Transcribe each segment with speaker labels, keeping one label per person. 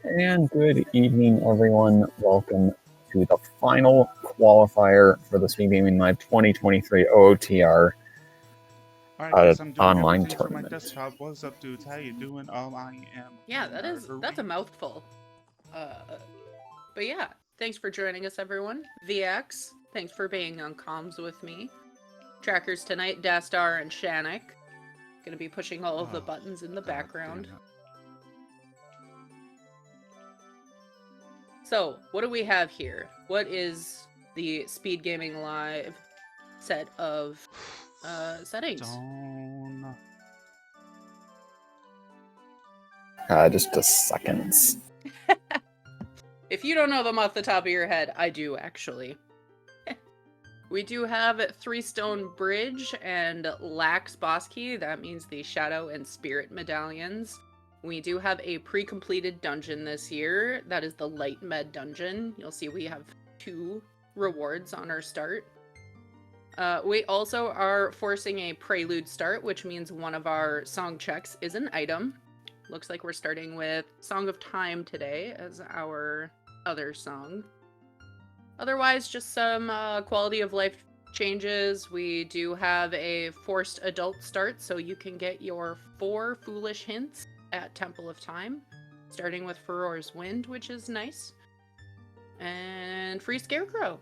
Speaker 1: And good evening, everyone. Welcome to the final qualifier for the Speedgaming Live 2023 OOTR
Speaker 2: Alright guys, I'm doing
Speaker 1: online
Speaker 2: everything from my
Speaker 1: tournament.
Speaker 2: desktop. What's up, dudes? How you doing? I am.
Speaker 3: Yeah, that's a mouthful. But yeah, thanks for joining us, everyone. VX, thanks for being on comms with me. Trackers tonight, Dastar and Shannik. Gonna be pushing all of the buttons in the background. So, what do we have here? What is the Speedgaming Live set of settings?
Speaker 1: Just a second.
Speaker 3: If you don't know them off the top of your head, I do actually. We do have 3-stone bridge and lax boss key. That means the shadow and spirit medallions. We do have a pre-completed dungeon this year. That is the light med dungeon. You'll see we have 2 rewards on our start. We also are forcing a prelude start, which means one of our song checks is an item. Looks like we're starting with Song of Time today as our other song. Otherwise, just some quality of life changes. We do have a forced adult start, so you can get your 4 foolish hints at Temple of Time, starting with Furor's Wind, which is nice. And free Scarecrow.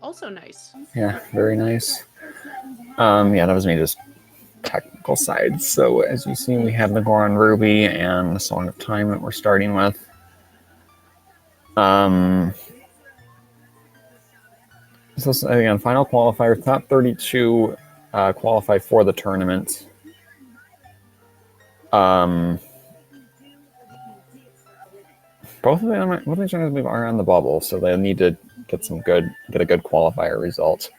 Speaker 3: Also nice.
Speaker 1: Yeah, very nice. Yeah, that was me just technical side. So as you see, we have the Goron Ruby and the Song of Time that we're starting with. So again, final qualifier, top 32 qualify for the tournament. Both of them are on the bubble, so they need to get a good qualifier result.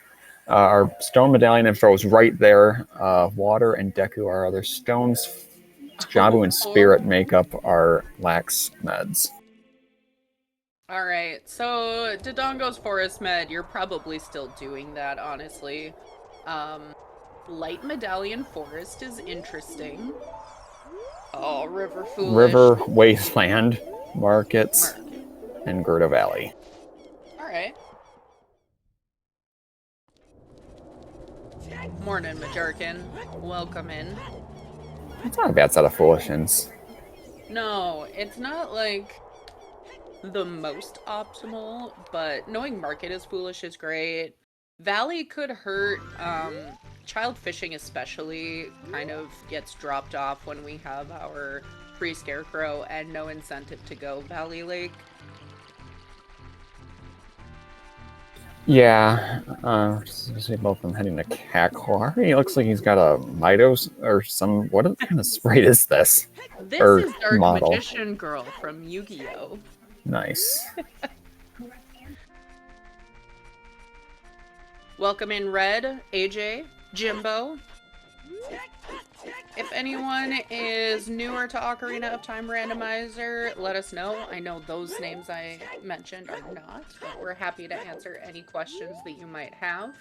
Speaker 1: Our stone medallion info is right there. Water and Deku are other stones. Jabu and Spirit make up our lax meds.
Speaker 3: Alright, so Dodongo's Forest Med, you're probably still doing that, honestly. Light Medallion Forest is interesting. Oh, River Foolish.
Speaker 1: River, Wasteland, Markets, and Gerda Valley.
Speaker 3: Alright. Morning, Majarkin. Welcome in.
Speaker 1: It's not a bad set of foolishness.
Speaker 3: No, it's not like the most optimal, but knowing Market is foolish is great. Valley could hurt. Child Fishing especially kind of gets dropped off when we have our free Scarecrow and no incentive to go Valley Lake.
Speaker 1: Yeah, see both of them heading to Cacor. He looks like he's got a Midos or some. What kind of sprite is this?
Speaker 3: This is Dark model. Magician Girl from Yu-Gi-Oh!
Speaker 1: Nice.
Speaker 3: Welcome in Red, AJ, Jimbo. If anyone is newer to Ocarina of Time Randomizer, let us know. I know those names I mentioned are not, but we're happy to answer any questions that you might have.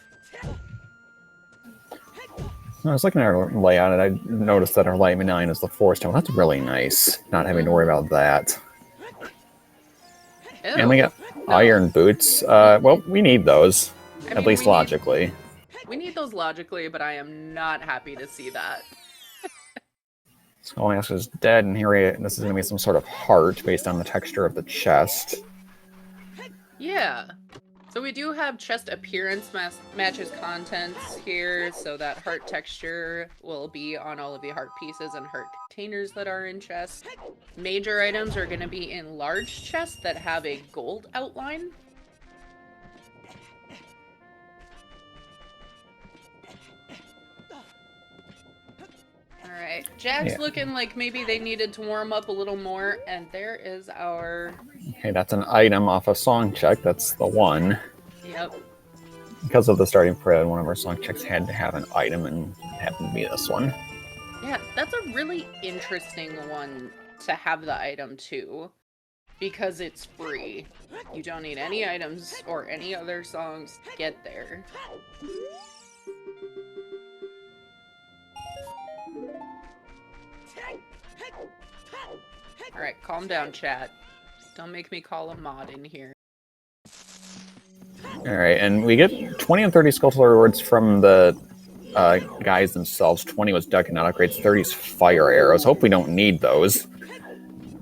Speaker 1: I was looking at our layout and I noticed that our light medallion is the forest tone. That's really nice, not having to worry about that. Ew, and we got iron boots. Well, we need those, at least logically.
Speaker 3: We need those logically, but I am not happy to see that.
Speaker 1: Skullmask is dead, and here this is going to be some sort of heart based on the texture of the chest.
Speaker 3: Yeah. So we do have chest appearance matches contents here, so that heart texture will be on all of the heart pieces and heart containers that are in chests. Major items are going to be in large chests that have a gold outline. Alright, Jack's looking like maybe they needed to warm up a little more, and there is our...
Speaker 1: Okay, that's an item off a song check, that's the one.
Speaker 3: Yep.
Speaker 1: Because of the starting period, one of our song checks had to have an item, and it happened to be this one.
Speaker 3: Yeah, that's a really interesting one to have the item too, because it's free. You don't need any items or any other songs to get there. Alright, calm down, chat. Don't make me call a mod in here.
Speaker 1: Alright, and we get 20 and 30 Skulltula rewards from the guys themselves. 20 was duck and not upgrades, 30's fire arrows. Hope we don't need those.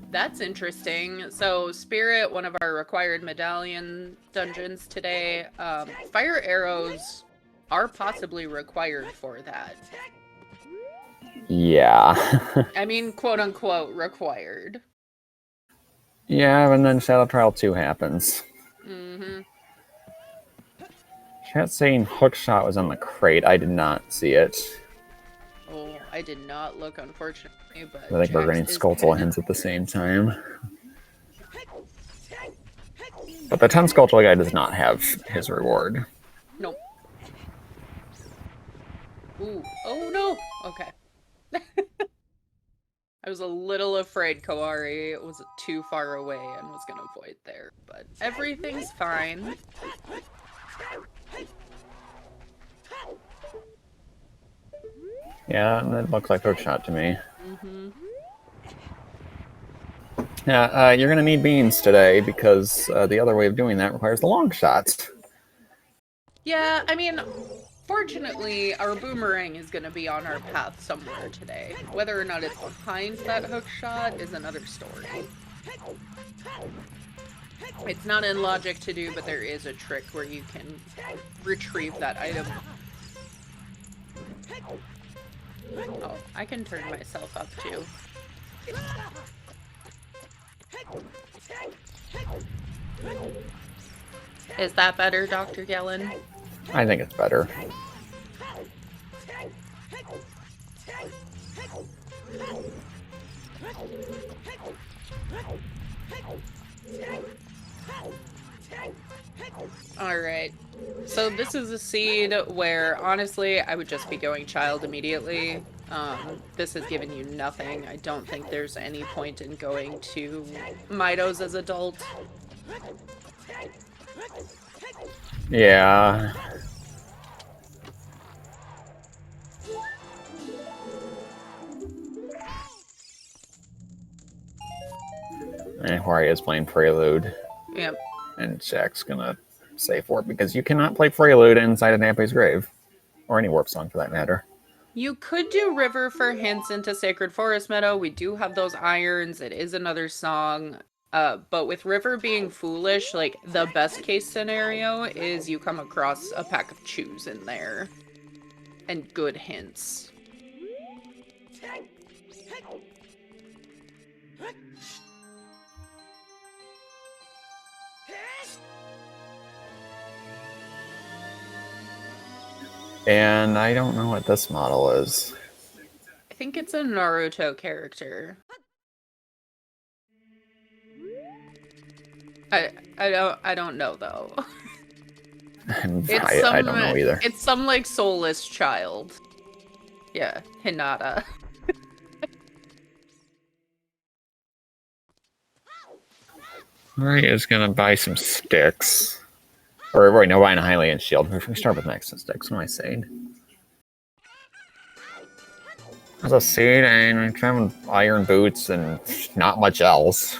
Speaker 3: That's interesting. So, Spirit, one of our required medallion dungeons today, fire arrows are possibly required for that.
Speaker 1: Yeah.
Speaker 3: I mean, quote-unquote required.
Speaker 1: Yeah, and then Shadow Trial 2 happens.
Speaker 3: Mm-hmm.
Speaker 1: Chat saying Hookshot was on the crate. I did not see it.
Speaker 3: Oh, I did not look, unfortunately, but
Speaker 1: I think we're
Speaker 3: Jax
Speaker 1: running
Speaker 3: is
Speaker 1: Skulltula hints at the same time. But the 10 Skulltula guy does not have his reward.
Speaker 3: Nope. Ooh. Oh, no! Okay. I was a little afraid Kawari was too far away and was gonna avoid there, but everything's fine.
Speaker 1: Yeah, that looks like Hookshot to me.
Speaker 3: Mm-hmm.
Speaker 1: Yeah, you're gonna need beans today because the other way of doing that requires the long shots.
Speaker 3: Yeah, I mean, fortunately, our boomerang is going to be on our path somewhere today. Whether or not it's behind that hook shot is another story. It's not in logic to do, but there is a trick where you can retrieve that item. Oh, I can turn myself up too. Is that better, Dr. Yellen?
Speaker 1: I think it's better.
Speaker 3: Alright. So this is a seed where, honestly, I would just be going child immediately. This has given you nothing. I don't think there's any point in going to Mitos as adult.
Speaker 1: Yeah. And Huari is playing Prelude.
Speaker 3: Yep.
Speaker 1: And Jack's gonna say for it because you cannot play Prelude inside a Nape's Grave. Or any warp song for that matter.
Speaker 3: You could do River for hints into Sacred Forest Meadow. We do have those irons. It is another song. But with River being foolish, like, the best case scenario is you come across a pack of chews in there. And good hints.
Speaker 1: And I don't know what this model is.
Speaker 3: I think it's a Naruto character. I don't know though.
Speaker 1: I don't know either.
Speaker 3: It's some like soulless child. Yeah, Hinata.
Speaker 1: Alright, is gonna buy some sticks. Or wait, no, buying a Hylian shield. We start with Nexus sticks. What am I saying? There's a seed and some iron boots and not much else.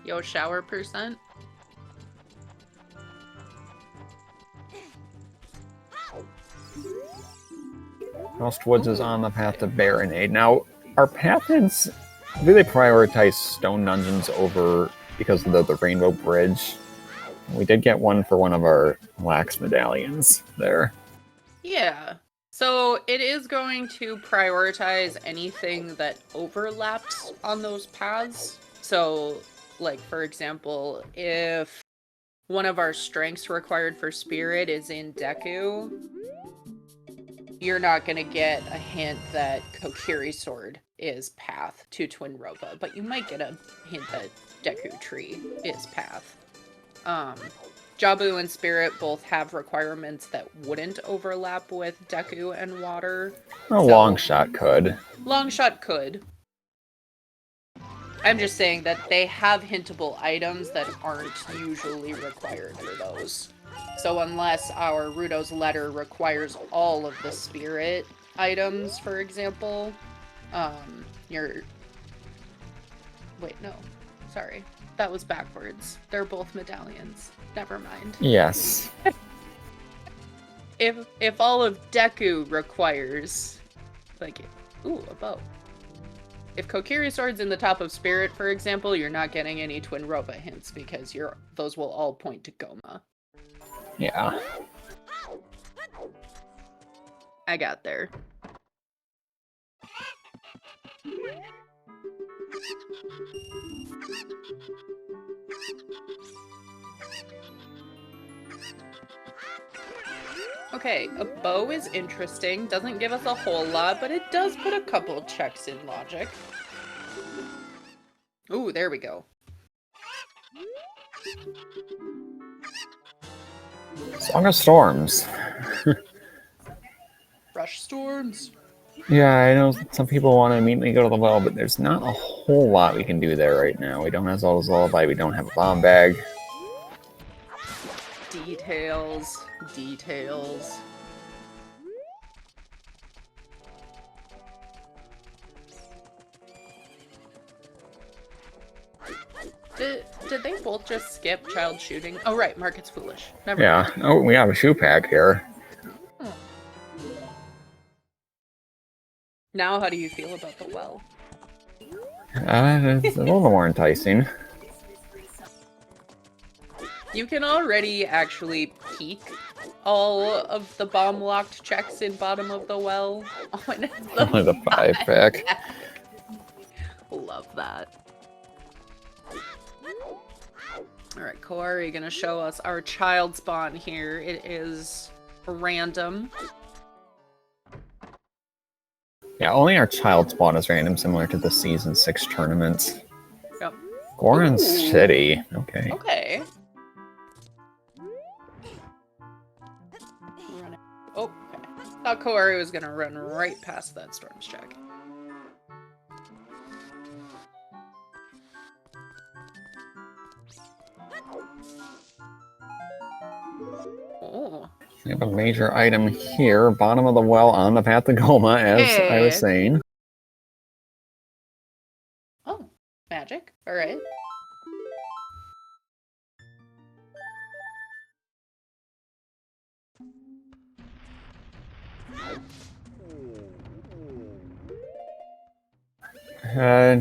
Speaker 3: Yo, shower percent.
Speaker 1: Frost Woods is on the path to Baronade. Now, our path hints, do they prioritize stone dungeons over because of the Rainbow Bridge? We did get one for one of our lax medallions there.
Speaker 3: Yeah. So it is going to prioritize anything that overlaps on those paths. So, like, for example, if one of our strengths required for Spirit is in Deku, you're not going to get a hint that Kokiri Sword is path to Twinrova, but you might get a hint that Deku Tree is path. Jabu and Spirit both have requirements that wouldn't overlap with Deku and Water.
Speaker 1: A long shot could.
Speaker 3: Long shot could. I'm just saying that they have hintable items that aren't usually required for those. So unless our Rudo's letter requires all of the Spirit items, for example, Your... Wait, no. Sorry. That was backwards. They're both medallions. Never mind.
Speaker 1: Yes.
Speaker 3: If all of Deku requires, like, ooh, a bow. If Kokiri Sword's in the top of Spirit, for example, you're not getting any Twin Rova hints because those will all point to Goma.
Speaker 1: Yeah.
Speaker 3: I got there. Okay, a bow is interesting. Doesn't give us a whole lot, but it does put a couple checks in logic. Ooh, there we go.
Speaker 1: Song of Storms.
Speaker 3: Rush storms.
Speaker 1: Yeah, I know some people want to immediately go to the well, but there's not a whole lot we can do there right now. We don't have Zelda's Lullaby, we don't have a bomb bag.
Speaker 3: Details. Details. Did they both just skip child shooting? Oh right, Market's foolish. Never
Speaker 1: Yeah.
Speaker 3: mind.
Speaker 1: Oh, we have a shoe pack here.
Speaker 3: Oh. Now how do you feel about the well?
Speaker 1: It's a little more enticing.
Speaker 3: You can already actually peek all of the bomb-locked checks in bottom of the well. Oh, and it's
Speaker 1: Only the 5-pack.
Speaker 3: Love that. Alright, Koari gonna show us our child spawn here. It is random.
Speaker 1: Yeah, only our child spawn is random, similar to the Season 6 tournaments.
Speaker 3: Yep.
Speaker 1: Goron
Speaker 3: Ooh.
Speaker 1: City. Okay.
Speaker 3: Okay. Oh, okay. Thought Koari was gonna run right past that storms check. Oh.
Speaker 1: We have a major item here, bottom of the well on the path to Goma, as I was saying.
Speaker 3: Oh, magic. Alright.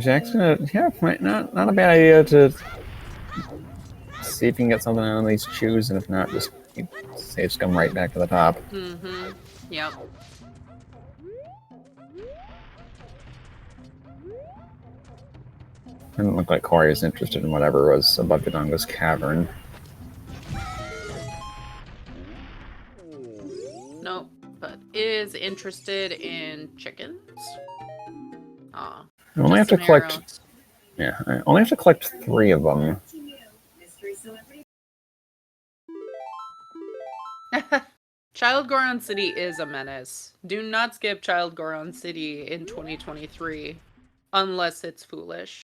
Speaker 1: Jackson, yeah, not a bad idea to see if you can get something out of these chews, and if not, just save scum right back to the top.
Speaker 3: Mm-hmm. Yep.
Speaker 1: Didn't look like Corey was interested in whatever was above Dodongo's cavern.
Speaker 3: Nope, but is interested in chickens. Aw.
Speaker 1: I only have to
Speaker 3: Just some
Speaker 1: collect.
Speaker 3: arrows.
Speaker 1: Yeah, I only have to collect 3 of them.
Speaker 3: Child Goron City is a menace. Do not skip Child Goron City in 2023. Unless it's foolish.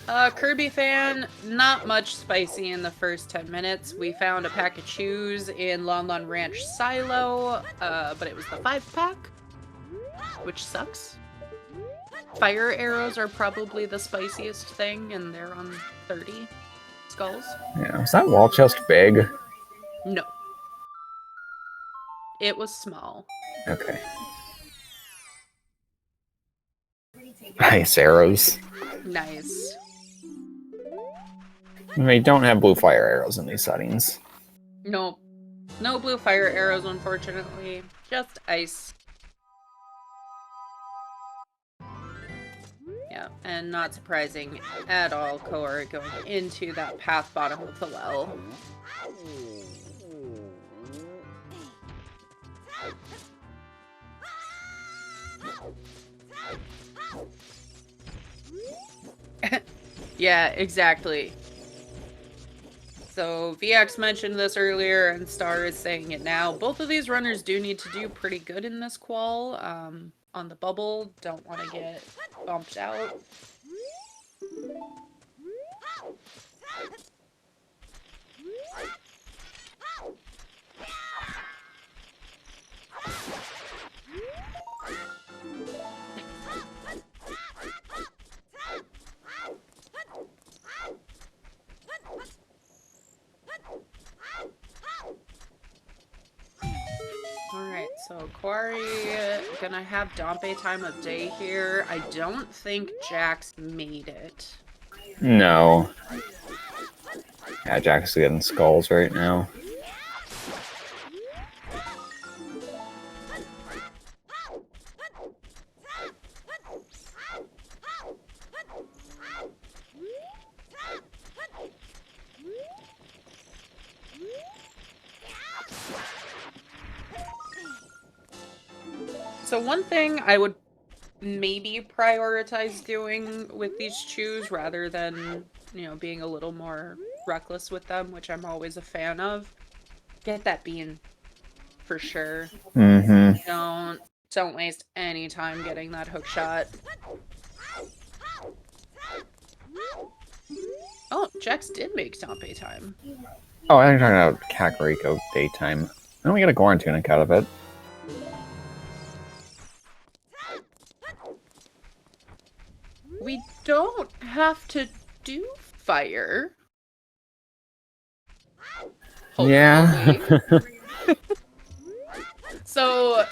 Speaker 3: Kirby fan, not much spicy in the first 10 minutes. We found a pack of chews in Lon Lon Ranch Silo, but it was the 5-pack, which sucks. Fire arrows are probably the spiciest thing, and they're on 30 skulls.
Speaker 1: Yeah, was that wall chest big?
Speaker 3: No. It was small.
Speaker 1: Okay. Nice arrows.
Speaker 3: Nice.
Speaker 1: We don't have blue fire arrows in these settings.
Speaker 3: Nope. No blue fire arrows, unfortunately. Just ice. Yeah, and not surprising at all, Koa going into that path bottom of the well. Yeah, exactly. So VX mentioned this earlier, and Star is saying it now. Both of these runners do need to do pretty good in this qual. On the bubble, don't want to get bumped out. Quarry gonna have Dompe time of day here. I don't think Jax made it.
Speaker 1: No. Yeah, Jack's is getting skulls right now.
Speaker 3: So one thing I would maybe prioritize doing with these chews rather than, you know, being a little more reckless with them, which I'm always a fan of. Get that bean for sure.
Speaker 1: Mm-hmm.
Speaker 3: Don't waste any time getting that hook shot. Oh, Jax did make Dompe time.
Speaker 1: Oh, I'm talking about Kakariko daytime. And we get a Goron tunic out of it.
Speaker 3: We don't have to do fire. Hopefully.
Speaker 1: Yeah.
Speaker 3: So,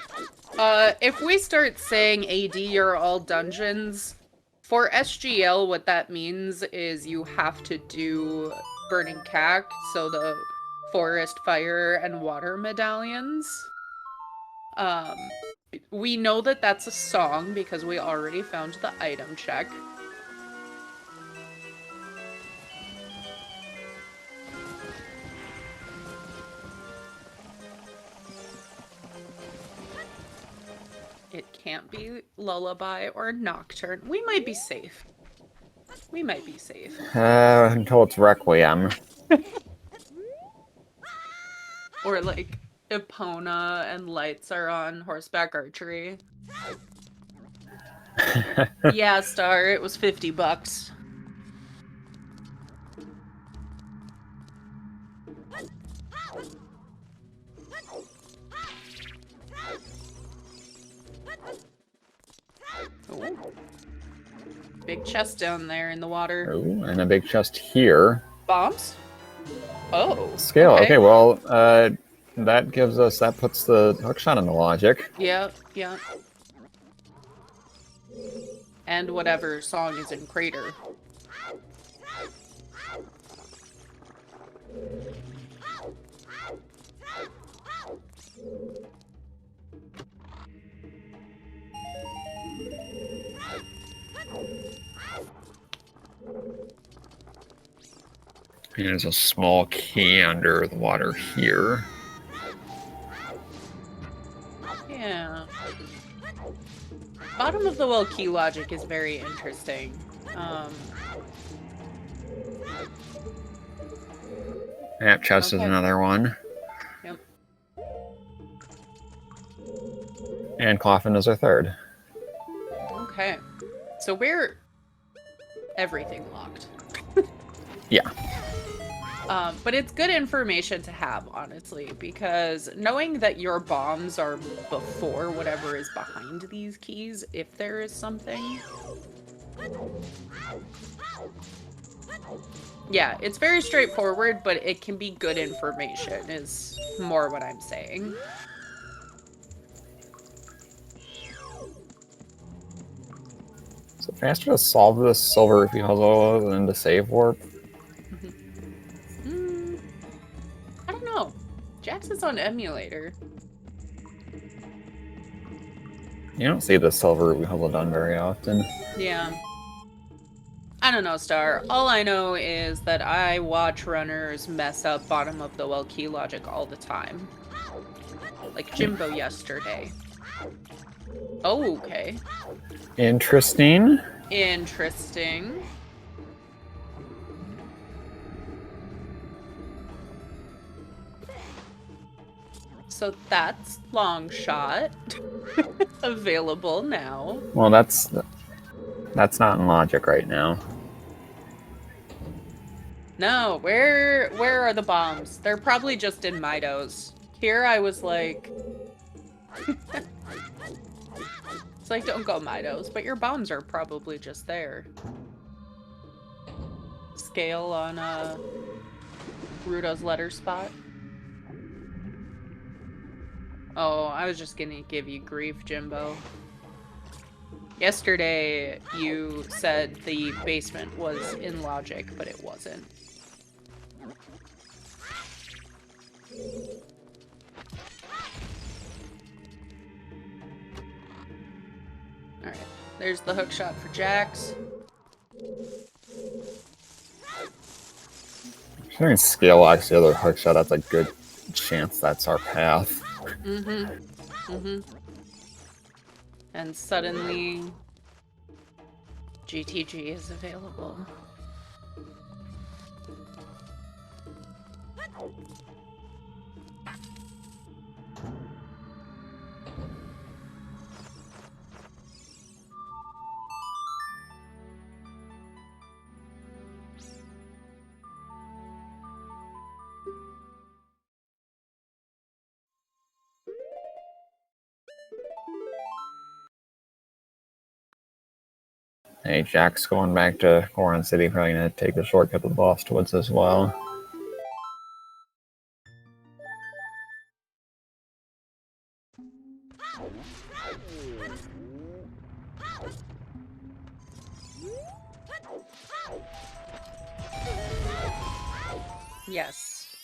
Speaker 3: if we start saying AD are all dungeons, for SGL, what that means is you have to do Burning Cack, so the forest, fire, and water medallions. We know that that's a song because we already found the item check. It can't be Lullaby or Nocturne. We might be safe. We might be safe.
Speaker 1: Until it's Requiem.
Speaker 3: Or like Epona and Lights are on horseback archery. Yeah, Star, it was $50. Ooh. Big chest down there in the water.
Speaker 1: Ooh, and a big chest here.
Speaker 3: Bombs? Oh.
Speaker 1: Scale. Okay, well, that puts the hookshot in the logic.
Speaker 3: Yep, yep. And whatever song is in Crater.
Speaker 1: And there's a small key under the water here.
Speaker 3: Yeah. Bottom of the well key logic is very interesting.
Speaker 1: Yep, chest is another one.
Speaker 3: Yep.
Speaker 1: And coffin is our third.
Speaker 3: Okay. So we're everything locked.
Speaker 1: Yeah.
Speaker 3: But it's good information to have, honestly, because knowing that your bombs are before whatever is behind these keys, if there is something. Yeah, it's very straightforward, but it can be good information, is more what I'm saying.
Speaker 1: So faster to solve this silver rupee puzzle than to save warp.
Speaker 3: I don't know. Jax is on emulator.
Speaker 1: You don't see the silver rupee puzzle done very often.
Speaker 3: Yeah. I don't know, Star. All I know is that I watch runners mess up bottom of the well key logic all the time. Like Jimbo yesterday. Oh, okay.
Speaker 1: Interesting.
Speaker 3: Interesting. So that's long shot. Available now.
Speaker 1: Well, that's not in logic right now.
Speaker 3: No, where are the bombs? They're probably just in Midos. Here I was like... It's like, don't go Midos, but your bombs are probably just there. Scale on Rudo's letter spot. Oh, I was just gonna give you grief, Jimbo. Yesterday, you said the basement was in logic, but it wasn't. Alright, there's the hook shot for Jax.
Speaker 1: Considering scale locks the other hook shot, that's a good chance that's our path.
Speaker 3: And suddenly, GTG is available.
Speaker 1: Hey, Jack's going back to Goron City, probably gonna take the shortcut to the Lost Woods as well.
Speaker 3: Yes.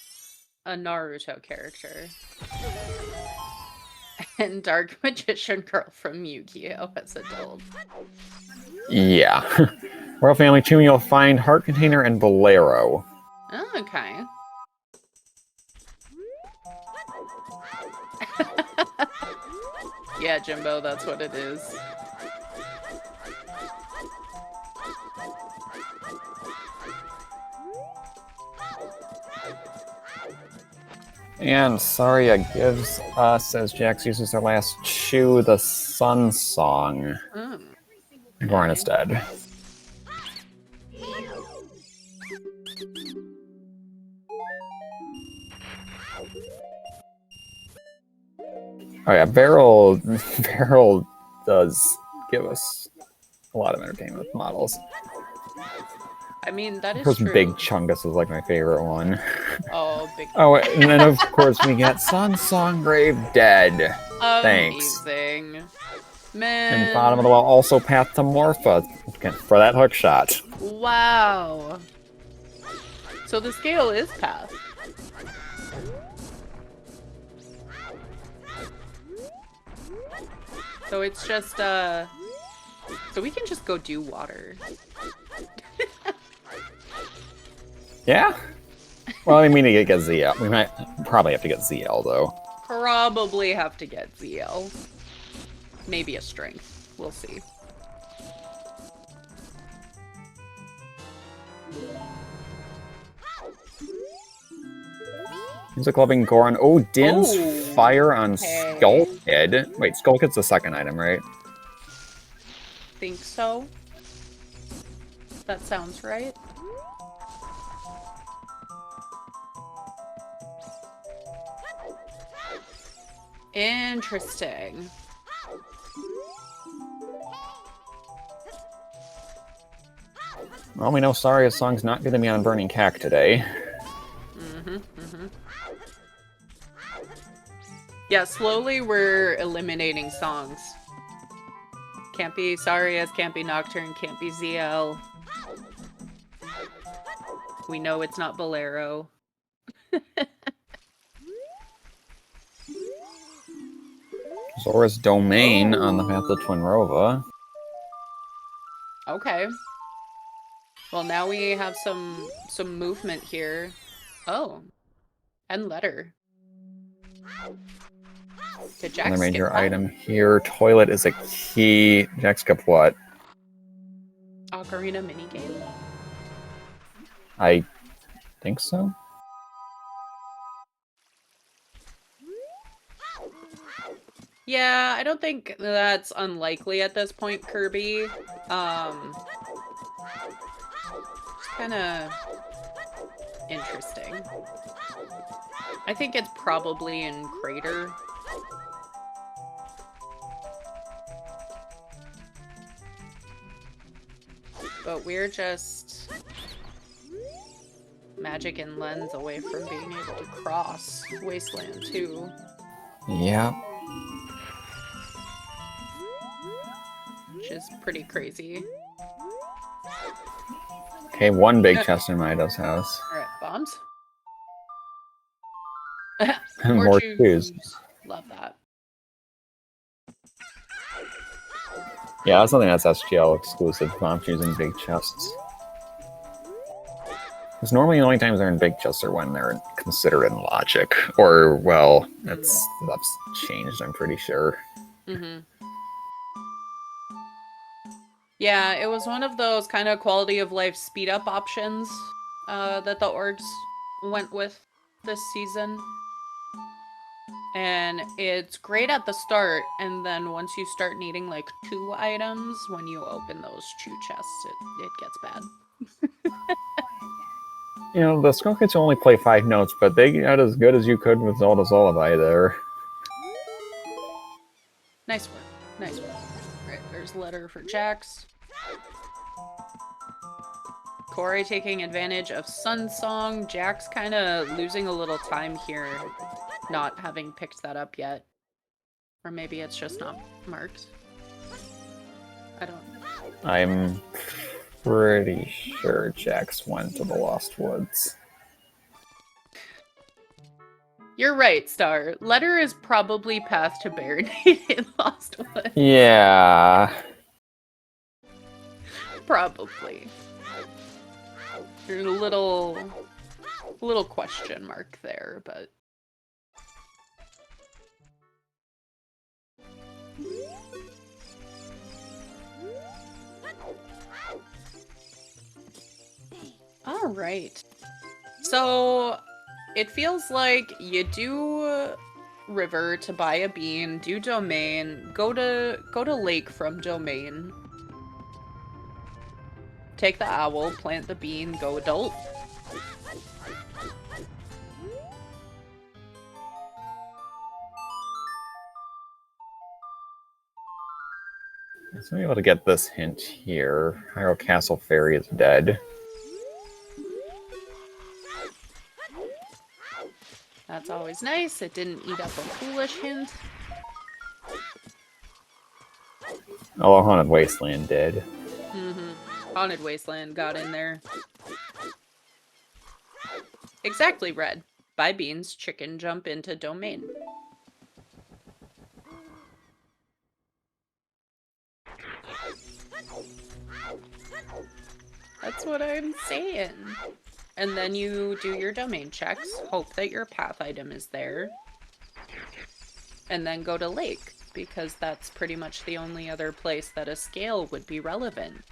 Speaker 3: A Naruto character. And Dark Magician Girl from Yu-Gi-Oh! As adult.
Speaker 1: Yeah. Royal Family 2, you'll find Heart Container and Bolero.
Speaker 3: Oh, okay. Yeah, Jimbo, that's what it is.
Speaker 1: And Saria gives us, as Jax uses her last chew, the Sun Song. Goron is dead. Oh yeah, Barrel does give us a lot of entertainment with models.
Speaker 3: I mean, that
Speaker 1: Of
Speaker 3: is
Speaker 1: course,
Speaker 3: true.
Speaker 1: Big Chungus is like my favorite one.
Speaker 3: Oh, Big
Speaker 1: Oh, and then of course we get Sun Song Grave dead. Thanks.
Speaker 3: Amazing. Man.
Speaker 1: And bottom of the wall, also Path to Morpha for that hook shot.
Speaker 3: Wow. So the scale is path. So it's just, so we can just go do water.
Speaker 1: Yeah? Well, I mean, to get ZL. We might probably have to get ZL, though.
Speaker 3: Probably have to get ZL. Maybe a strength. We'll see.
Speaker 1: Music loving Goron. Oh, Din's
Speaker 3: Oh,
Speaker 1: fire on
Speaker 3: okay.
Speaker 1: Skullkid. Wait, Skullkid's the second item, right?
Speaker 3: Think so. That sounds right. Interesting.
Speaker 1: Well, we know Saria's song's not going to be on Burning Cack today.
Speaker 3: Yeah, slowly we're eliminating songs. Can't be Saria's, can't be Nocturne, can't be ZL. We know it's not Bolero.
Speaker 1: Zora's Domain on the path to Twinrova.
Speaker 3: Okay. Well, now we have some movement here. Oh. And letter. To Jack
Speaker 1: Another major
Speaker 3: skip
Speaker 1: item here. Toilet is a key. Jack skip what?
Speaker 3: Ocarina minigame?
Speaker 1: I think so.
Speaker 3: Yeah, I don't think that's unlikely at this point, Kirby. It's kind of interesting. I think it's probably in Crater. But we're just magic and lens away from being able to cross Wasteland 2.
Speaker 1: Yeah.
Speaker 3: Which is pretty crazy.
Speaker 1: Okay, one big chest in Mido's house.
Speaker 3: Alright, bombs.
Speaker 1: More twos.
Speaker 3: Love that.
Speaker 1: Yeah, that's something that's SGL exclusive. Bomb choosing big chests. Because normally the only times they're in big chests are when they're considered in logic. Or, well, that's changed, I'm pretty sure.
Speaker 3: Mm-hmm. Yeah, it was one of those kind of quality of life speed up options that the orgs went with this season. And it's great at the start, and then once you start needing like 2 items, when you open those 2 chests, it gets bad.
Speaker 1: You know, the Skull Kids only play 5 notes, but they got as good as you could with Zelda's Lullaby there.
Speaker 3: Nice work. Nice work. Alright, there's a letter for Jax. Corey taking advantage of Sun Song. Jax kind of losing a little time here, not having picked that up yet. Or maybe it's just not marked. I don't know.
Speaker 1: I'm pretty sure Jax went to the Lost Woods.
Speaker 3: You're right, Star. Letter is probably path to Baronade in Lost Woods.
Speaker 1: Yeah.
Speaker 3: Probably. There's a little question mark there, but... Alright. So, it feels like you do river to buy a bean, do domain, go to lake from domain, take the owl, plant the bean, go adult.
Speaker 1: So I'm able to get this hint here. Hyrule Castle Fairy is dead.
Speaker 3: That's always nice. It didn't eat up a foolish hint.
Speaker 1: Although Haunted Wasteland did.
Speaker 3: Mm-hmm. Haunted Wasteland got in there. Exactly, Red. Buy beans, chicken, jump into domain. That's what I'm saying. And then you do your domain checks, hope that your path item is there, and then go to lake, because that's pretty much the only other place that a scale would be relevant.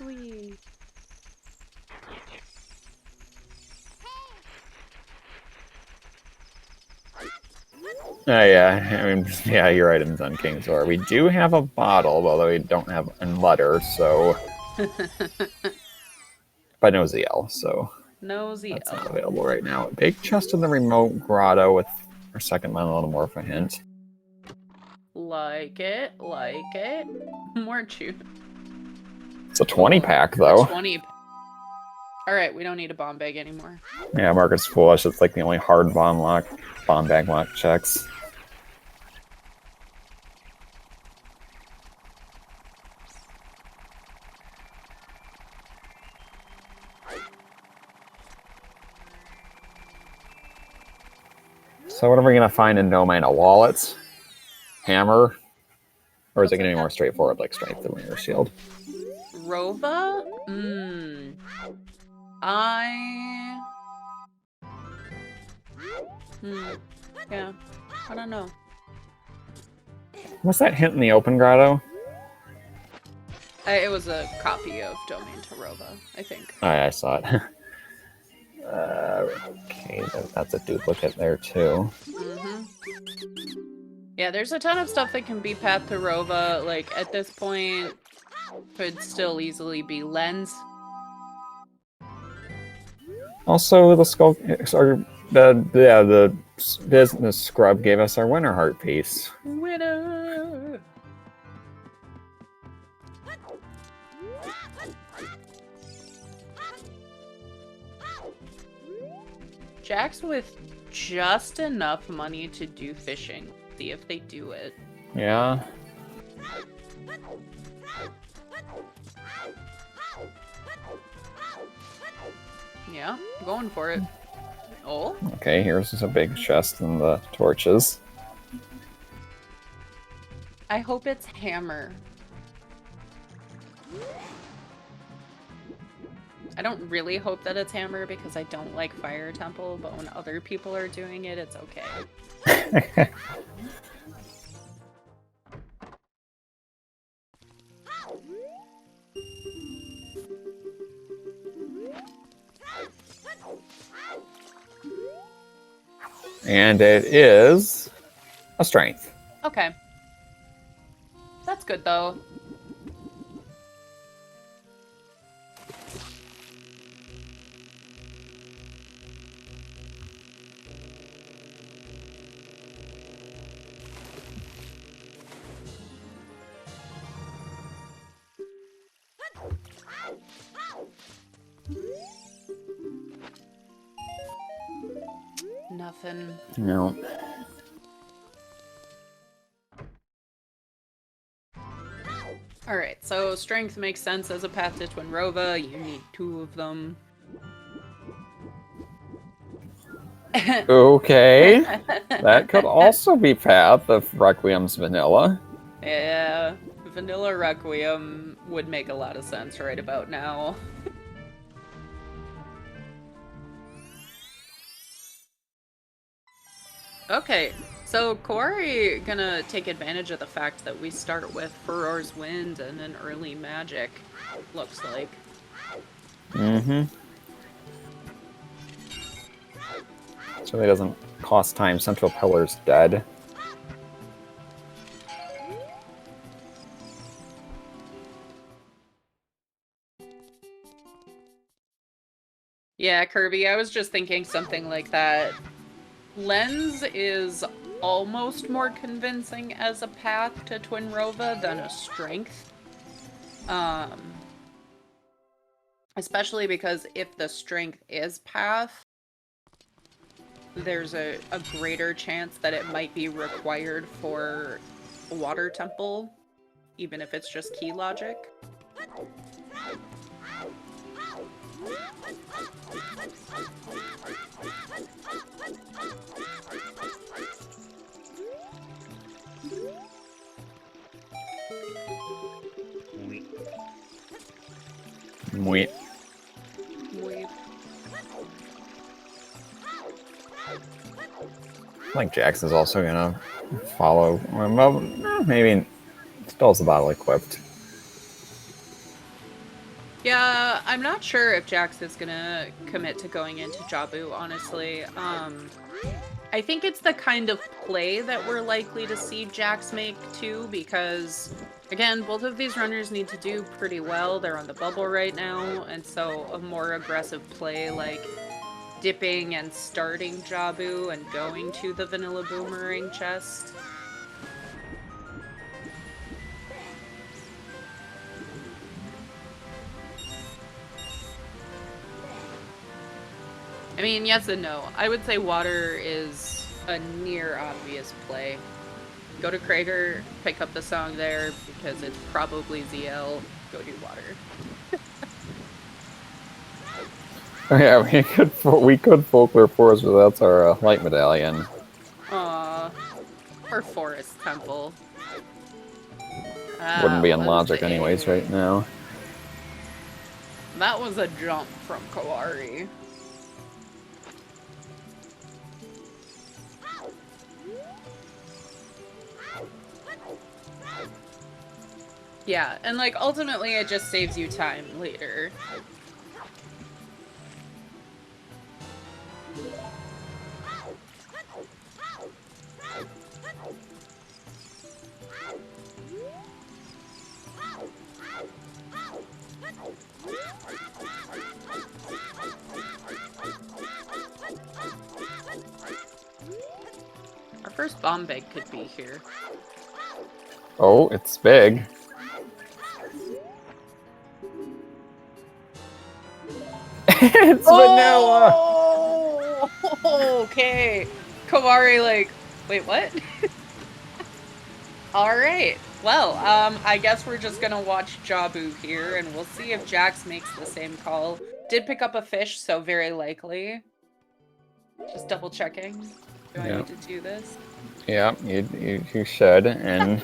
Speaker 3: Whee.
Speaker 1: Yeah, I mean, yeah, your items on King's War. We do have a bottle, although we don't have a letter, so... But no ZL, so...
Speaker 3: No ZL.
Speaker 1: That's not available right now. Big chest in the remote grotto with our second Monomorph hint.
Speaker 3: Like it, like it. More chew.
Speaker 1: It's a 20-pack, though.
Speaker 3: 20. Alright, we don't need a bomb bag anymore.
Speaker 1: Yeah, Market's foolish. It's like the only hard bomb bag lock checks. So what are we going to find in Domain? A wallet? Hammer? Or is it going to be more straightforward, like Strength of Winter Shield?
Speaker 3: Rova? Yeah, I don't know.
Speaker 1: What's that hint in the open grotto?
Speaker 3: It was a copy of Domain to Rova, I think.
Speaker 1: Oh, yeah, I saw it. Okay, that's a duplicate there, too.
Speaker 3: Yeah, there's a ton of stuff that can be path to Rova. Like, at this point, could still easily be Lens.
Speaker 1: Also, the skull, or the business scrub gave us our winter heart piece.
Speaker 3: Winner! Jack's with just enough money to do fishing. See if they do it.
Speaker 1: Yeah.
Speaker 3: Yeah, going for it. Oh.
Speaker 1: Okay, here's a big chest and the torches.
Speaker 3: I hope it's hammer. I don't really hope that it's hammer because I don't like fire temple, but when other people are doing it, it's okay.
Speaker 1: And it is a strength.
Speaker 3: Okay. That's good though. Nothing.
Speaker 1: No.
Speaker 3: Alright, so strength makes sense as a path to Twinrova. You need 2 of them.
Speaker 1: Okay. That could also be Path of Requiem's vanilla.
Speaker 3: Yeah, Vanilla Requiem would make a lot of sense right about now. Okay, so Kaori gonna take advantage of the fact that we start with Furor's Wind and an early magic, looks like.
Speaker 1: Mm-hmm. So it doesn't cost time. Central Pillar's dead.
Speaker 3: Yeah, Kirby, I was just thinking something like that. Lens is almost more convincing as a path to Twinrova than a strength. Especially because if the strength is path, there's a greater chance that it might be required for a water temple, even if it's just key logic.
Speaker 1: Wait.
Speaker 3: Wait.
Speaker 1: I think Jackson's also gonna follow. Well, maybe still has the bottle equipped.
Speaker 3: Yeah, I'm not sure if Jax is gonna commit to going into Jabu, honestly. I think it's the kind of play that we're likely to see Jax make too, because again, both of these runners need to do pretty well. They're on the bubble right now, and so a more aggressive play like dipping and starting Jabu and going to the vanilla boomerang chest. I mean, yes and no. I would say water is a near obvious play. Go to Krager, pick up the song there, because it's probably ZL. Go do water.
Speaker 1: Yeah, we could folklore forest, but that's our light medallion.
Speaker 3: Aww. Or Forest Temple.
Speaker 1: Wouldn't be in
Speaker 3: was
Speaker 1: logic anyways right now.
Speaker 3: That was a jump from Kaori. Yeah, and like ultimately it just saves you time later. Our first bomb bag could be here.
Speaker 1: Oh, it's big. It's vanilla!
Speaker 3: Okay. Kawari, like, wait, what? Alright. Well, I guess we're just gonna watch Jabu here, and we'll see if Jax makes the same call. Did pick up a fish, so very likely. Just double checking. Do I need to do this?
Speaker 1: Yeah, you should, and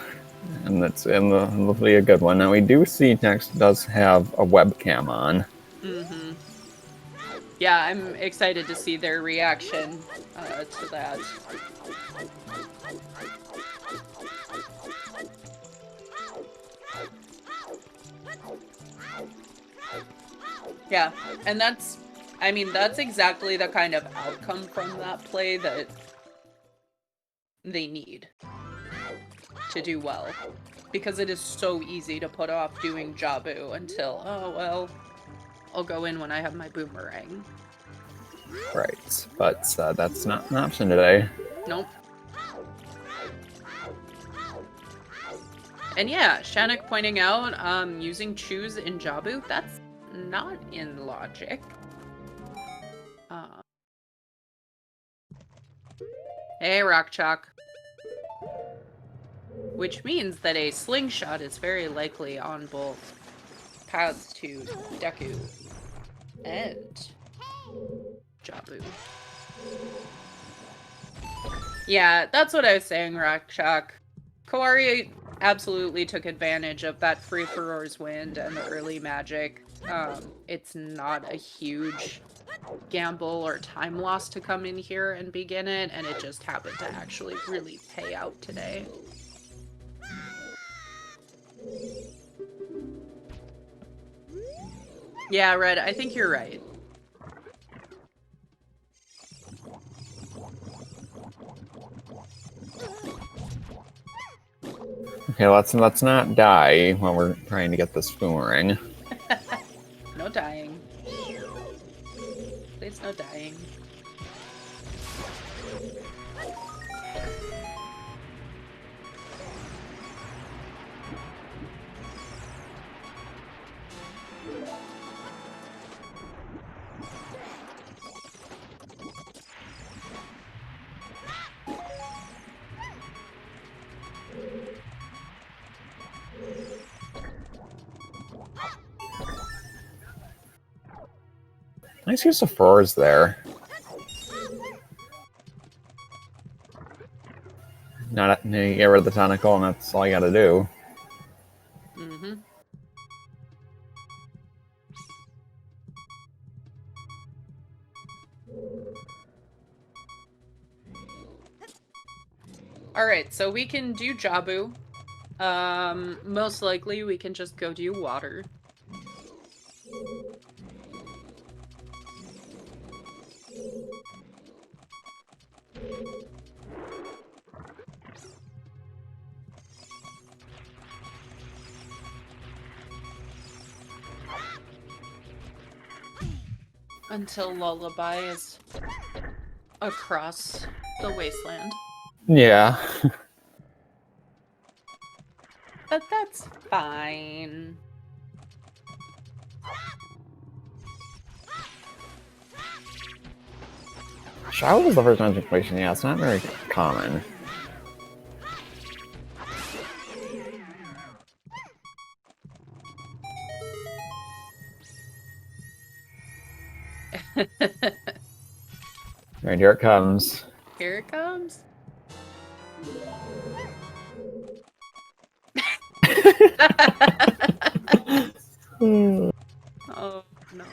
Speaker 1: that'll be a good one. Now we do see Next does have a webcam on.
Speaker 3: Mm-hmm. Yeah, I'm excited to see their reaction to that. Yeah, and that's exactly the kind of outcome from that play that they need to do well. Because it is so easy to put off doing Jabu until, oh, well, I'll go in when I have my boomerang.
Speaker 1: Right, but that's not an option today.
Speaker 3: Nope. And yeah, Shannock pointing out, using choose in Jabu, that's not in logic. Hey, Rock Chalk. Which means that a slingshot is very likely on both paths to Deku and Jabu. Yeah, that's what I was saying, Rock Chalk. Kawari absolutely took advantage of that free for Roar's Wind and the early magic. It's not a huge gamble or time loss to come in here and begin it, and it just happened to actually really pay out today. Yeah, Red, I think you're right.
Speaker 1: Okay, let's not die while we're trying to get this boomerang.
Speaker 3: No dying. Please, no dying.
Speaker 1: Nice use of fours there. You get rid of the tentacle, and that's all you gotta do.
Speaker 3: Mm-hmm. Alright, so we can do Jabu. Most likely we can just go do water. Until Lullaby is across the wasteland.
Speaker 1: Yeah.
Speaker 3: But that's fine.
Speaker 1: Shadow was the first time situation. Yeah, it's not very common. Alright, here it comes.
Speaker 3: Here it comes. Oh no.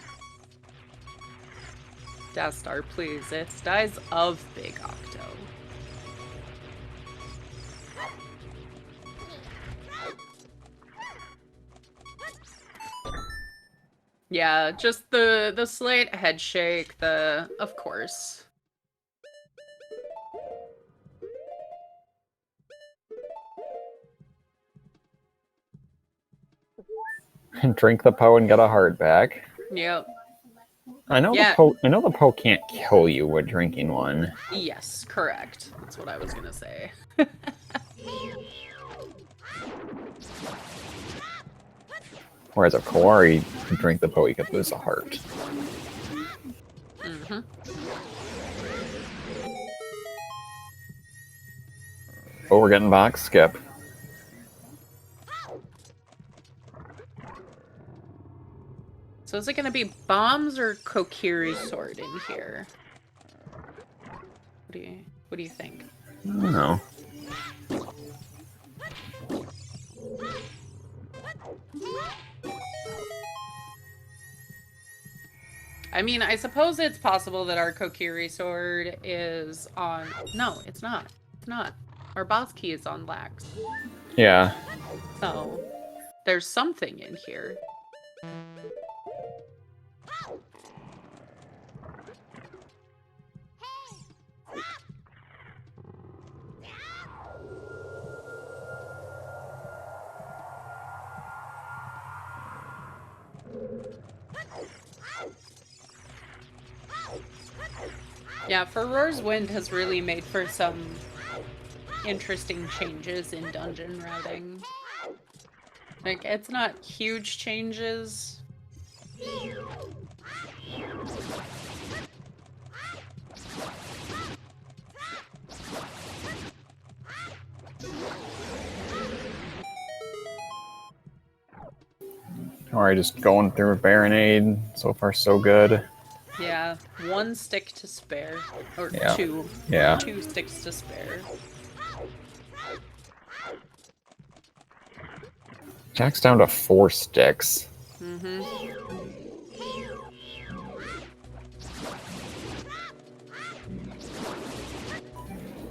Speaker 3: Death Star, please. It's dies of Big Octo. Yeah, just the slight head shake, of course.
Speaker 1: Drink the Poe and get a heart back.
Speaker 3: Yep.
Speaker 1: I know
Speaker 3: Yeah.
Speaker 1: the Poe can't kill you with drinking one.
Speaker 3: Yes, correct. That's what I was gonna say.
Speaker 1: Whereas if Kawari drink the Poe, he could lose a heart.
Speaker 3: Mm-hmm.
Speaker 1: Oh, we're getting back. Skip.
Speaker 3: So is it going to be bombs or Kokiri sword in here? What do you think?
Speaker 1: I don't know.
Speaker 3: I mean, I suppose it's possible that our Kokiri sword is on... No, it's not. It's not. Our boss key is on Lax.
Speaker 1: Yeah.
Speaker 3: So, there's something in here. Yeah, Roar's Wind has really made for some interesting changes in dungeon routing. Like, it's not huge changes.
Speaker 1: Alright, just going through a Baronade. So far, so good.
Speaker 3: Yeah, 1 stick to spare. Or
Speaker 1: Yeah.
Speaker 3: 2.
Speaker 1: Yeah.
Speaker 3: 2 sticks to spare.
Speaker 1: Jack's down to 4 sticks.
Speaker 3: Mm-hmm.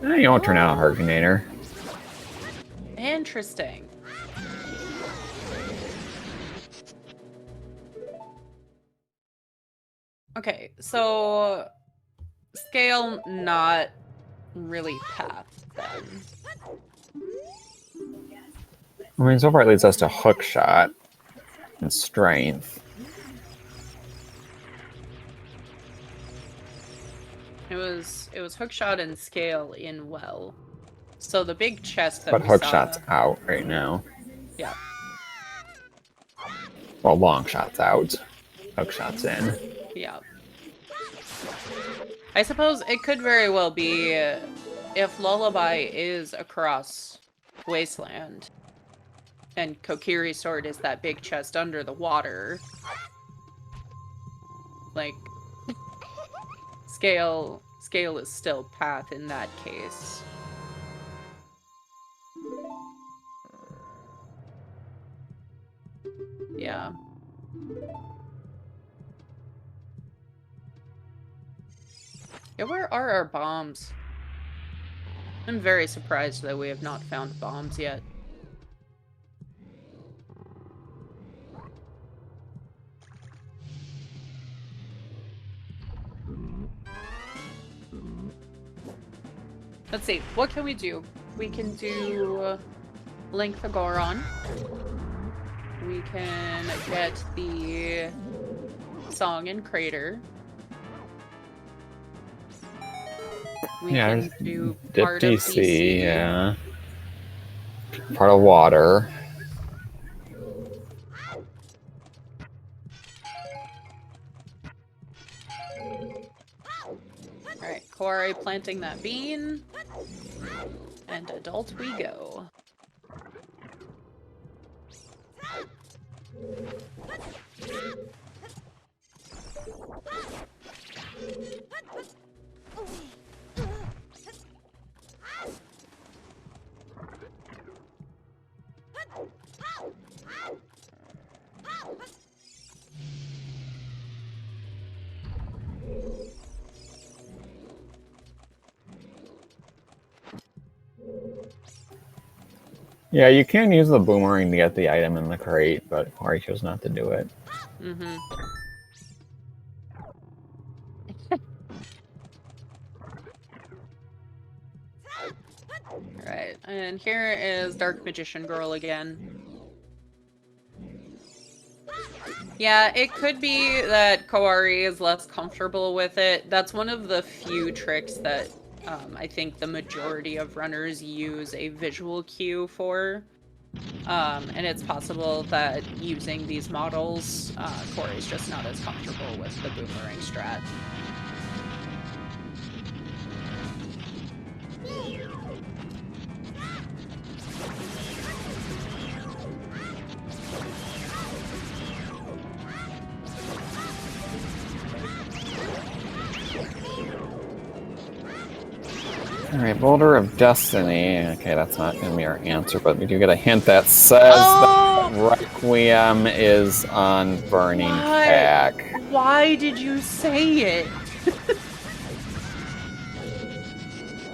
Speaker 1: You won't turn out a Hurricaneator.
Speaker 3: Interesting. Okay, so scale not really path then.
Speaker 1: I mean, so far it leads us to Hook Shot and Strength.
Speaker 3: It was Hookshot and Scale in Well. So the big chest that
Speaker 1: But
Speaker 3: we
Speaker 1: Hook
Speaker 3: saw...
Speaker 1: Shot's out right now.
Speaker 3: Yeah.
Speaker 1: Well, Long Shot's out. Hook Shot's in.
Speaker 3: Yeah. I suppose it could very well be if Lullaby is across Wasteland and Kokiri Sword is that big chest under the water. Like, Scale is still path in that case. Yeah. Yeah, where are our bombs? I'm very surprised that we have not found bombs yet. Let's see, what can we do? We can do Link the Goron. We can get the Song and Crater. We can do
Speaker 1: Dip
Speaker 3: part of
Speaker 1: DC, yeah. Part of water.
Speaker 3: Alright, Kaori planting that bean. And adult we go.
Speaker 1: Yeah, you can use the boomerang to get the item in the crate, but Ori chose not to do it.
Speaker 3: Mm-hmm. Alright, and here is Dark Magician Girl again. Yeah, it could be that Kaori is less comfortable with it. That's one of the few tricks that I think the majority of runners use a visual cue for. And it's possible that using these models, Corey's just not as comfortable with the boomerang strat.
Speaker 1: Alright, Boulder of Destiny. Okay, that's not going to be our answer, but we do get a hint that says that Requiem is on Burning Pack.
Speaker 3: Why did you say it?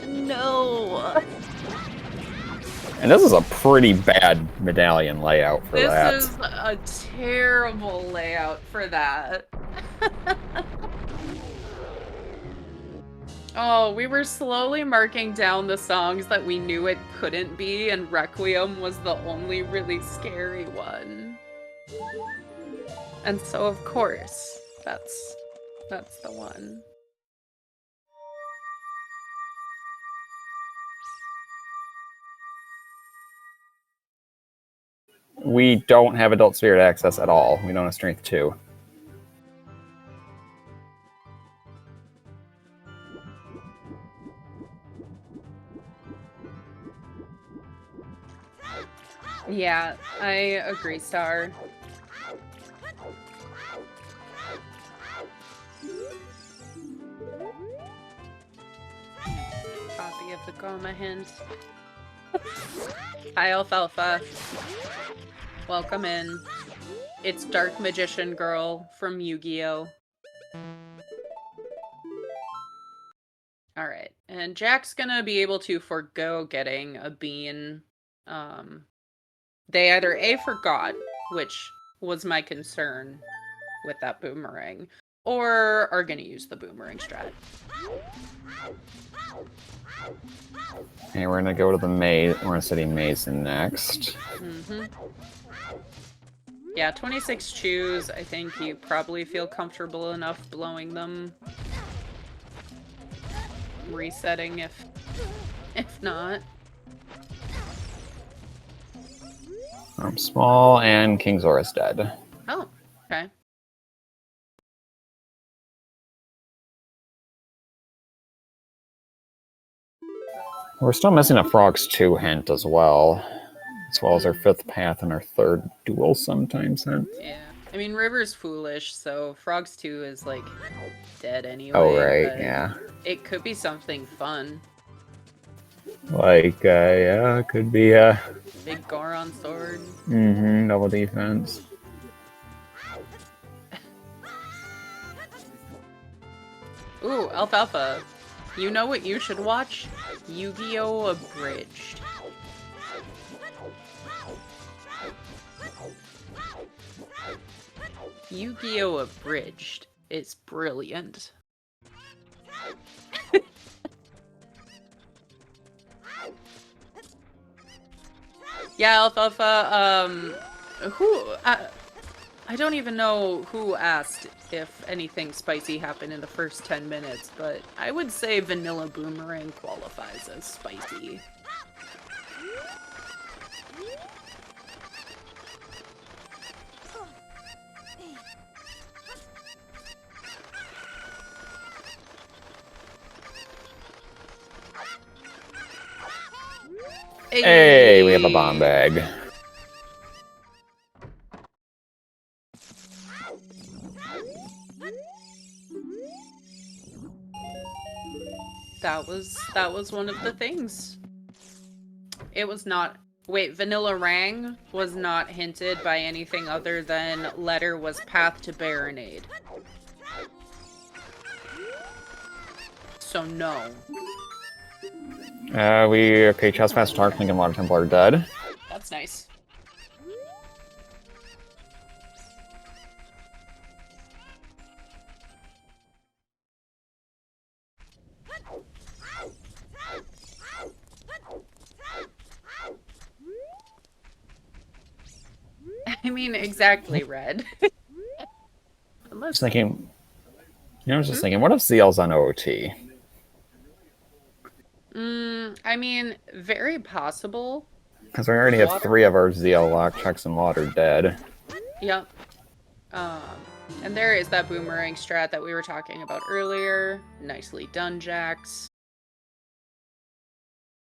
Speaker 3: No.
Speaker 1: And this is a pretty bad medallion layout for that.
Speaker 3: This is a terrible layout for that. Oh, we were slowly marking down the songs that we knew it couldn't be, and Requiem was the only really scary one. And so, of course, that's the one.
Speaker 1: We don't have Adult Spirit access at all. We don't have Strength 2.
Speaker 3: Yeah, I agree, Star. Copy of the Goma hint. Hi, Alfalfa. Welcome in. It's Dark Magician Girl from Yu-Gi-Oh! Alright, and Jack's gonna be able to forgo getting a bean. They either A, forgot, which was my concern with that boomerang, or are gonna use the boomerang strat.
Speaker 1: Okay, we're gonna go to the maze. We're gonna study Mason next.
Speaker 3: Yeah, 26 chews. I think you probably feel comfortable enough blowing them. Resetting if not.
Speaker 1: I'm small and King Zora's dead.
Speaker 3: Oh, okay.
Speaker 1: We're still missing a Frogs 2 hint as well as our 5th path and our 3rd duel sometimes hint.
Speaker 3: Yeah. I mean, River's foolish, so Frogs 2 is, like, dead anyway.
Speaker 1: Oh, right, yeah.
Speaker 3: It could be something fun.
Speaker 1: Like, yeah, could be,
Speaker 3: Big Goron sword.
Speaker 1: Double defense.
Speaker 3: Ooh, Alfalfa. You know what you should watch? Yu-Gi-Oh! Abridged. Yu-Gi-Oh! Abridged is brilliant. Yeah, Alfalfa, I don't even know who asked if anything spicy happened in the first 10 minutes, but I would say Vanilla Boomerang qualifies as spicy.
Speaker 1: Hey, we have a bomb bag.
Speaker 3: That was one of the things. It was not. Wait, Vanilla Rang was not hinted by anything other than letter was path to Baronade. So no.
Speaker 1: Okay, Chestfast, Darkling, and Water Temple are dead.
Speaker 3: That's nice. I mean, exactly, Red.
Speaker 1: I was thinking, I was just thinking, what if Zeal's on OOT?
Speaker 3: I mean, very possible.
Speaker 1: Because we already have 3 of our Zeal lock checks and water dead.
Speaker 3: Yep. And there is that boomerang strat that we were talking about earlier. Nicely done, Jax.